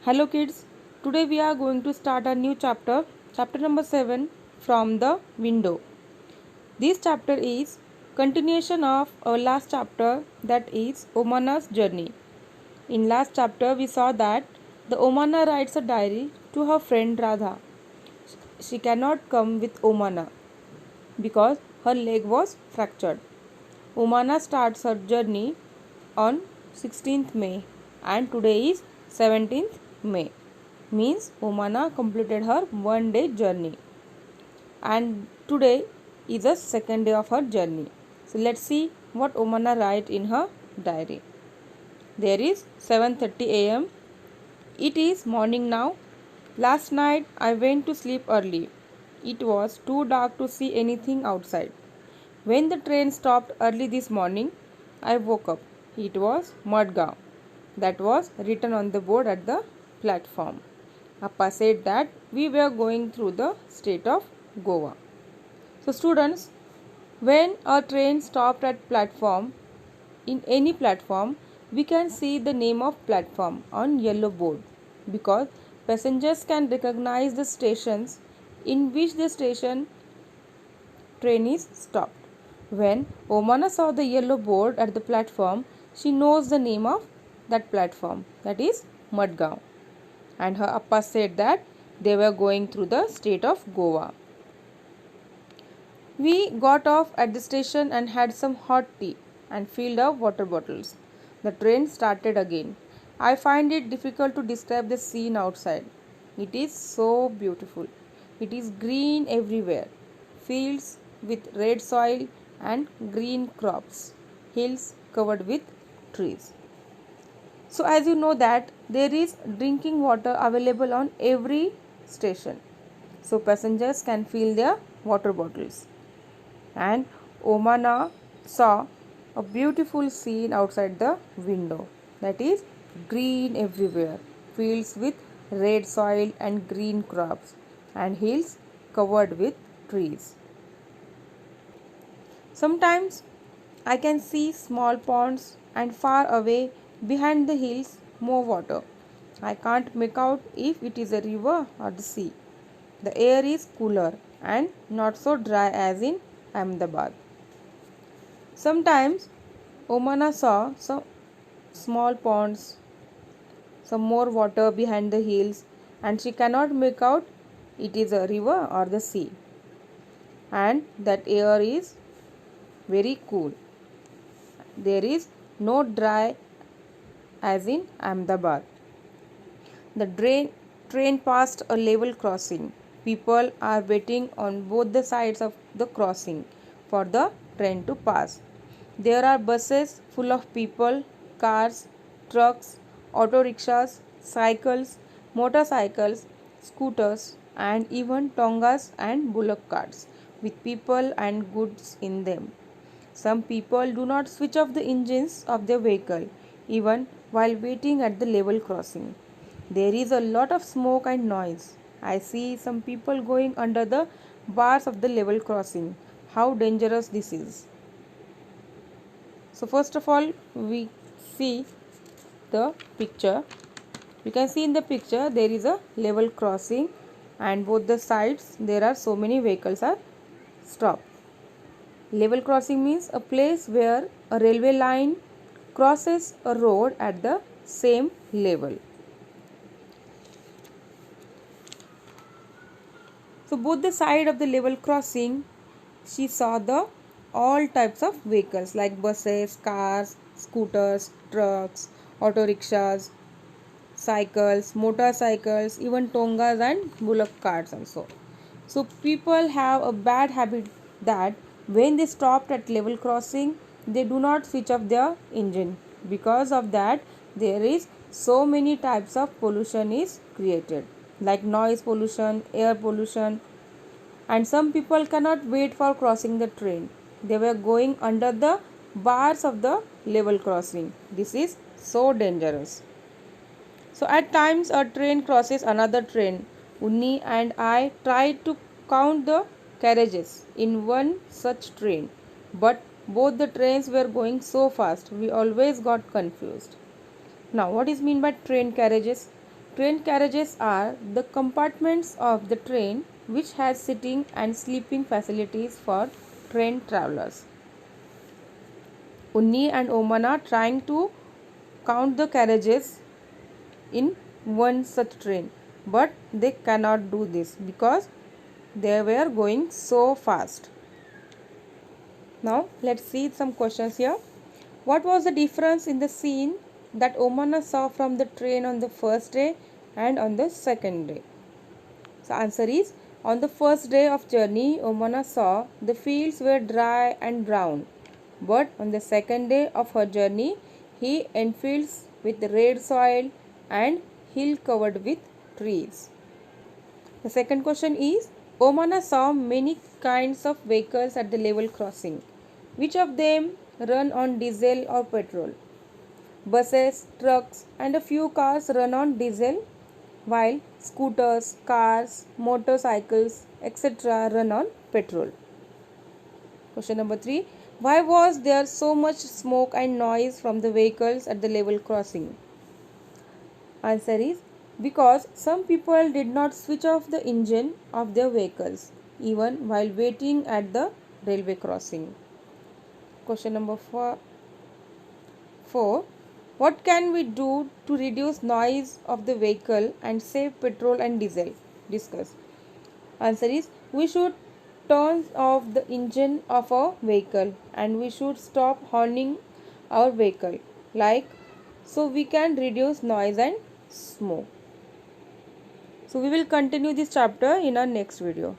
Hello kids, today we are going to start a new chapter, chapter number 7 from the window. This chapter is continuation of our last chapter, that is Omana's journey. In last chapter we saw that the Omana writes a diary to her friend Radha. She cannot come with Omana because her leg was fractured. Omana starts her journey on 16th May and today is 17th May. Means Omana completed her 1 day journey and today is the second day of her journey. So let's see what Omana write in her diary. There is 7:30 a.m. It is morning now. Last night I went to sleep early. It was too dark to see anything outside. When the train stopped early this morning, I woke up. It was Madgaon. That was written on the board at the platform. Appa said that we were going through the state of Goa. So students, when a train stopped at platform, in any platform, we can see the name of platform on yellow board because passengers can recognize the stations in which the station train is stopped. When Omana saw the yellow board at the platform, she knows the name of that platform, that is Madgaon. And her appa said that they were going through the state of Goa. We got off at the station and had some hot tea and filled our water bottles. The train started again. I find it difficult to describe the scene outside. It is so beautiful. It is green everywhere. Fields with red soil and green crops. Hills covered with trees. So as you know that there is drinking water available on every station. So passengers can fill their water bottles. And Omana saw a beautiful scene outside the window, that is green everywhere, fields with red soil and green crops and hills covered with trees. Sometimes I can see small ponds and far away behind the hills more water. I can't make out if it is a river or the sea. The air is cooler and not so dry as in Ahmedabad. Sometimes Omana saw some small ponds, some more water behind the hills, and she cannot make out it is a river or the sea. And that air is very cool. There is no dry as in Ahmedabad. The train passed a level crossing. People are waiting on both the sides of the crossing for the train to pass. There are buses full of people, cars, trucks, auto rickshaws, cycles, motorcycles, scooters, and even tongas and bullock carts with people and goods in them. Some people do not switch off the engines of their vehicle even while waiting at the level crossing. There is a lot of smoke and noise. I see some people going under the bars of the level crossing. How dangerous this is. So first of all we see the picture. You can see in the picture there is a level crossing and both the sides there are so many vehicles are stopped. Level crossing means a place where a railway line crosses a road at the same level. So both the side of the level crossing she saw the all types of vehicles like buses, cars, scooters, trucks, auto rickshaws, cycles, motorcycles, even tongas and bullock carts also. So people have a bad habit that when they stopped at level crossing, they do not switch off their engine. Because of that, there is so many types of pollution is created, like noise pollution, air pollution, and some people cannot wait for crossing the train. They were going under the bars of the level crossing. This is so dangerous. So at times a train crosses another train. Unni and I tried to count the carriages in one such train, but both the trains were going so fast we always got confused. Now what is mean by train carriages? Train carriages are the compartments of the train which has sitting and sleeping facilities for train travelers. Unni and Omana trying to count the carriages in one such train, but they cannot do this because they were going so fast. Now let's see some questions here. What was the difference in the scene that Omana saw from the train on the first day and on the second day? So answer is, on the first day of journey, Omana saw the fields were dry and brown. But on the second day of her journey, he entered fields with red soil and hill covered with trees. The second question is, Omana saw many kinds of vehicles at the level crossing. Which of them run on diesel or petrol? Buses, trucks and a few cars run on diesel, while scooters, cars, motorcycles, etc. run on petrol. Question number 3. Why was there so much smoke and noise from the vehicles at the level crossing? Answer is, because some people did not switch off the engine of their vehicles even while waiting at the railway crossing. Question number 4. What can we do to reduce noise of the vehicle and save petrol and diesel? Discuss. Answer is, we should turn off the engine of our vehicle and we should stop horning our vehicle, so we can reduce noise and smoke. So we will continue this chapter in our next video.